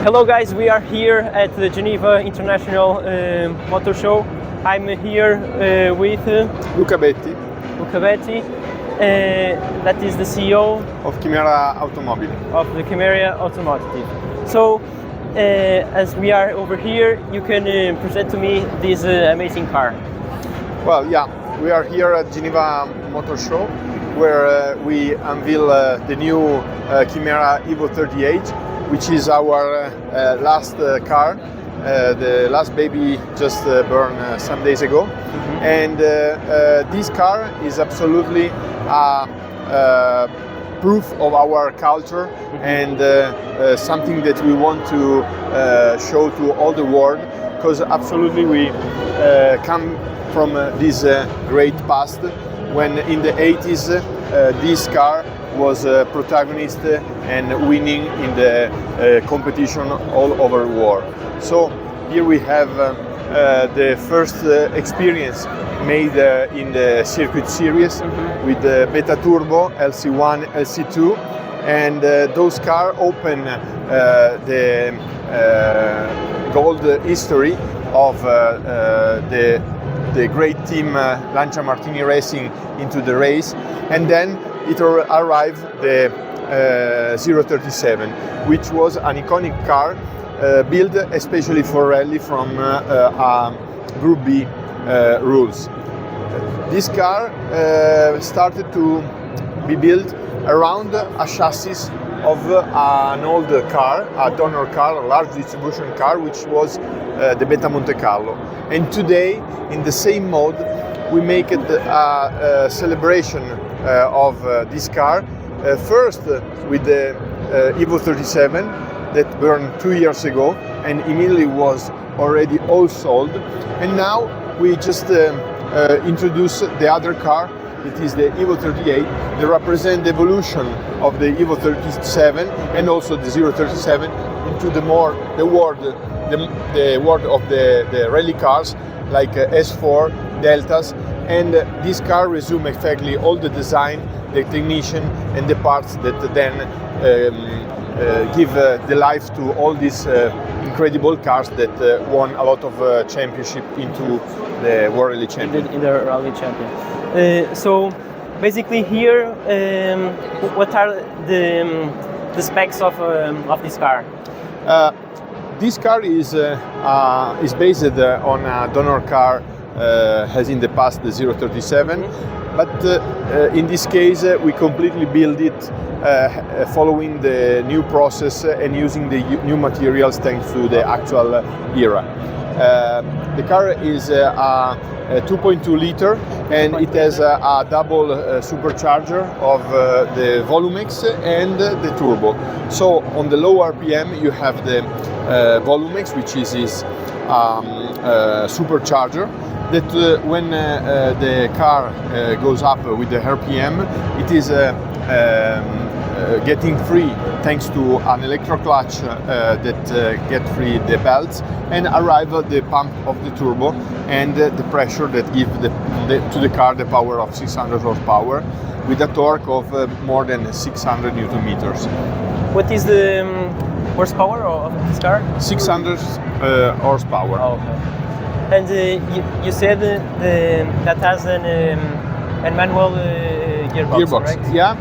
Hello guys, we are here at the Geneva International Motor Show. I'm here with Luca Betti, that is the CEO of Kimera Automobili. of the Kimera Automobili. So, as we are over here, you can present to me this amazing car. Well, yeah, we are here at Geneva Motor Show where we unveil the new Kimera Evo 38, which is our last car, the last baby just born some days ago. Mm-hmm. And this car is absolutely proof of our culture. Mm-hmm. And something that we want to show to all the world, because absolutely we come from this great past when in the 80s this car was a protagonist and winning in the competition all over the world. So here we have the first experience made in the circuit series. Mm-hmm. With the Beta Turbo, LC1, LC2, and those cars open the gold history of the great team Lancia Martini Racing into the race, and then it arrived the 037, which was an iconic car built especially for rally from Group B rules. This car started to be built around a chassis of an old car, a donor car, a large distribution car, which was the Beta Monte Carlo. And today, in the same mode, we make it a celebration of this car. First with the Evo 37 that burned 2 years ago and immediately was already all sold. And now we just introduce the other car. It is the Evo 38. They represent the evolution of the Evo 37 and also the 037 into the world of the rally cars like S4, Deltas, and this car resumes effectively all the design, the technician, and the parts that then give the life to all these incredible cars that won a lot of championship into the World Rally Champion. In the Rally Champion. So basically here, what are the specs of this car? This car is based on a donor car, as in the past the 037, mm-hmm. But in this case we completely build it following the new process and using the new materials thanks to the actual era. The car is a 2.2 liter and it has a double supercharger of the Volumex and the turbo. So on the low RPM you have the Volumex, which is his supercharger, that when the car goes up with the RPM, it is getting free thanks to an electro clutch that get free the belts and arrive at the pump of the turbo and the pressure that give to the car the power of 600 horsepower with a torque of more than 600 Newton meters. What is the horsepower of this car? 600 horsepower. Oh, okay. And you said that has a manual gearbox, right? Yeah.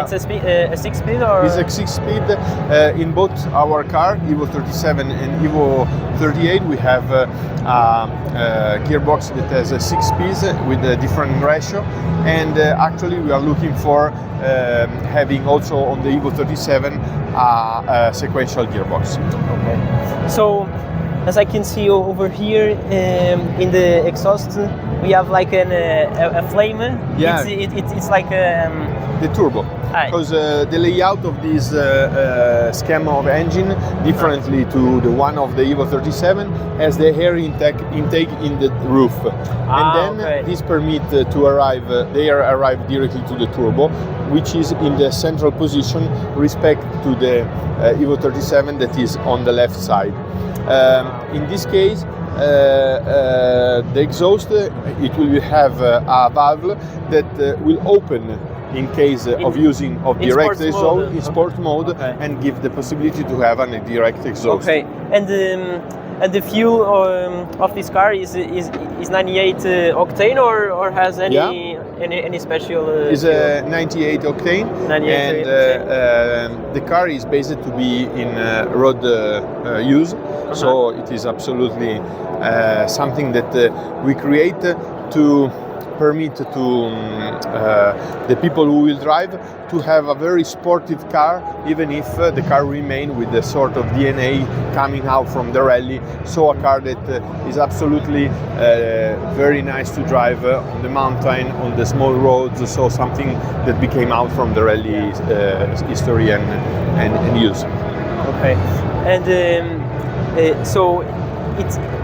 It's a 6-speed or? It's a 6-speed. In both our car, Evo 37 and Evo 38, we have a gearbox that has 6 speeds with a different ratio. And actually we are looking for having also on the Evo 37 a sequential gearbox. Okay. So, as I can see over here in the exhaust, we have like a flame. Yeah. It's like the turbo. Because the layout of this schema of engine, differently to the one of the Evo 37, has the air intake in the roof. And then this permit to arrive, the air arrive directly to the turbo, which is in the central position respect to the Evo 37 that is on the left side. In this case, the exhaust, it will have a valve that will open in case of using of in direct sports exhaust mode. in sport mode, Okay. and give the possibility to have a direct exhaust. Okay, and the fuel of this car is 98 octane or has any special? It's a 98 octane, 98 and octane. the car is based to be in road use, so it is absolutely something that we create to permit to the people who will drive to have a very sportive car, even if the car remain with the sort of DNA coming out from the rally. So a car that is absolutely very nice to drive on the mountain, on the small roads. So something that became out from the rally history and use. Okay, and so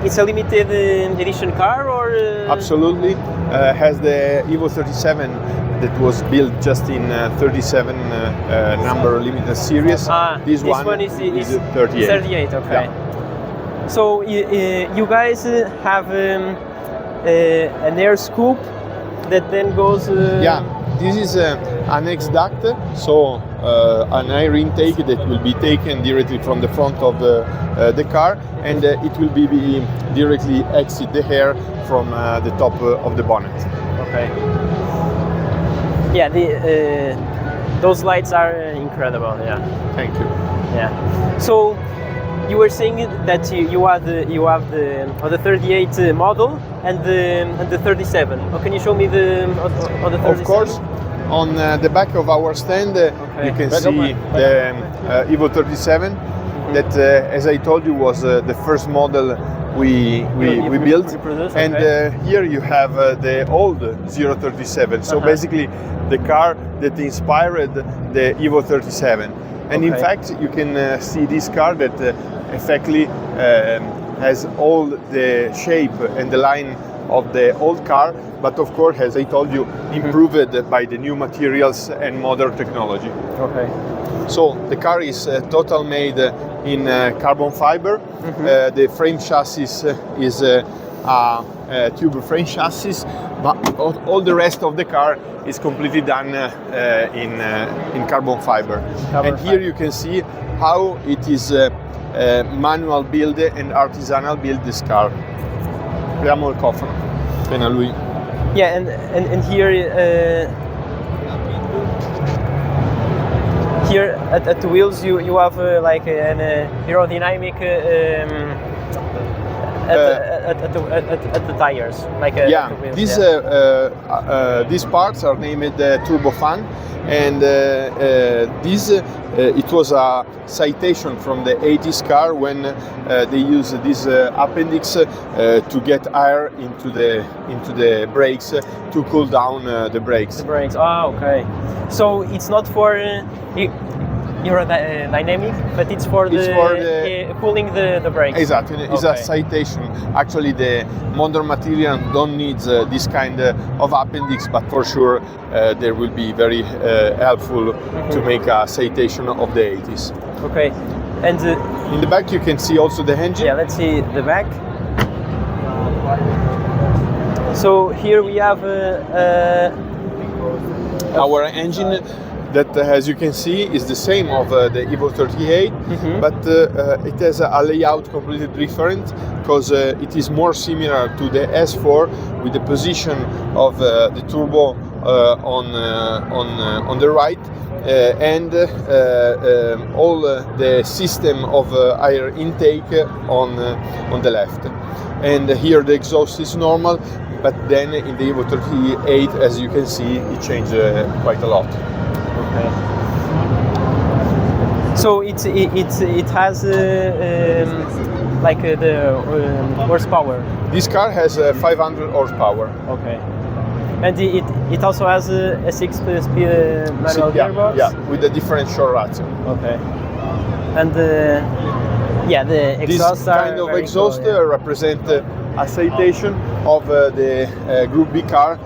it's a limited edition car, or Absolutely, has the Evo 37 that was built just in 37 number limited series. This one is 38. 38. Okay. Yeah. So you guys have an air scoop that then goes. This is an X-duct, so an air intake that will be taken directly from the front of the car, and it will be directly exit the air from the top of the bonnet. Okay. Yeah, those lights are incredible. Yeah. Thank you. Yeah. So you were saying that you have the 38 model and the 37. Oh, can you show me the 37? Of course. On the back of our stand, you can see the Evo 37. That, as I told you, was the first model we built. And here you have the old 037. So basically, the car that inspired the Evo 37. And in fact, you can see this car that effectively has all the shape and the line of the old car, but of course, as I told you, improved by the new materials and modern technology. Okay. So the car is total made in carbon fiber. The frame chassis is a tube frame chassis, but all the rest of the car is completely done in carbon fiber. Here you can see how it is manual build and artisanal build this car. Apriamo il cofano, appena lui. Yeah, and here here at the wheels you have like an aerodynamic at the tires, like at the wheels, these parts are named turbofan, and this it was a citation from the 80s car when they used this appendix to get air into the brakes to cool down the brakes. The brakes. Oh, okay. So it's not for aerodynamic, but it's for cooling the brakes. Exactly, it's a citation. Actually, the modern material don't need this kind of appendix, but for sure they will be very helpful to make a citation of the 80s. Okay, and in the back you can see also the engine. Yeah, let's see the back. So here we have our engine. That, as you can see, is the same of the Evo 38, but it has a layout completely different because it is more similar to the S4 with the position of the turbo on the right and all the system of air intake on the left. And here the exhaust is normal, but then in the Evo 38, as you can see, it changed quite a lot. Okay. So it has like the horsepower. This car has 500 horsepower. Okay. And it also has a 6-speed manual gearbox. Yeah, with a differential ratio. Okay. And the exhaust. This kind of exhaust represent a citation of the Group B car,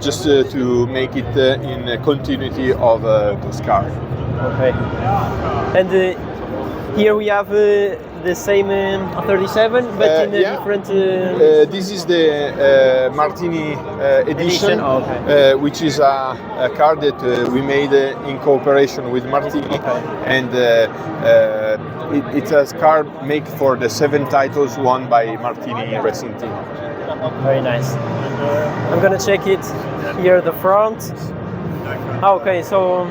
just to make it in continuity of this car. Okay. And here we have the same 37, but in a yeah. different. This is the Martini edition, Oh, okay. which is a car that we made in cooperation with Martini, Okay. and it's a car made for the 7 titles won by Martini Racing Team. Very nice. I'm gonna check it here at the front. Ah, okay, so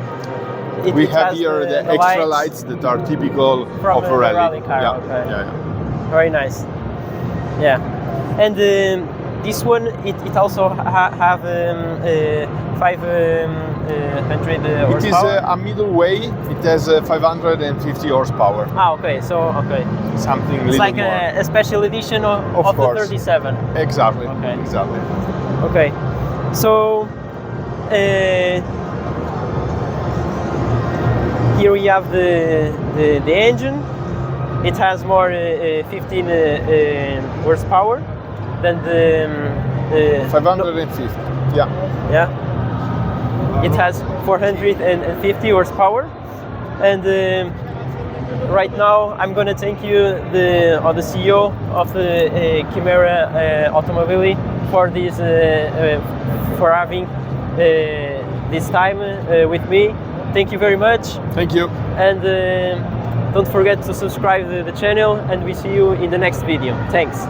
We it have has here the extra lights that are typical from of a a rally. rally car, Yeah. okay. Yeah, yeah. Very nice. Yeah, and this one it also have 500 It is horsepower. a middle way. It has 550 horsepower. Ah, okay, so okay, Something it's little like more. a special edition of the course. 37. Exactly. Okay. Exactly. Okay, so here we have the engine. It has more 15 horsepower than the 550. Yeah. yeah. It has 450 horsepower, and right now I'm gonna thank you, the CEO of Kimera Automobili, for this for having this time with me. Thank you very much, Thank you. and don't forget to subscribe to the channel, and we see you in the next video. Thanks.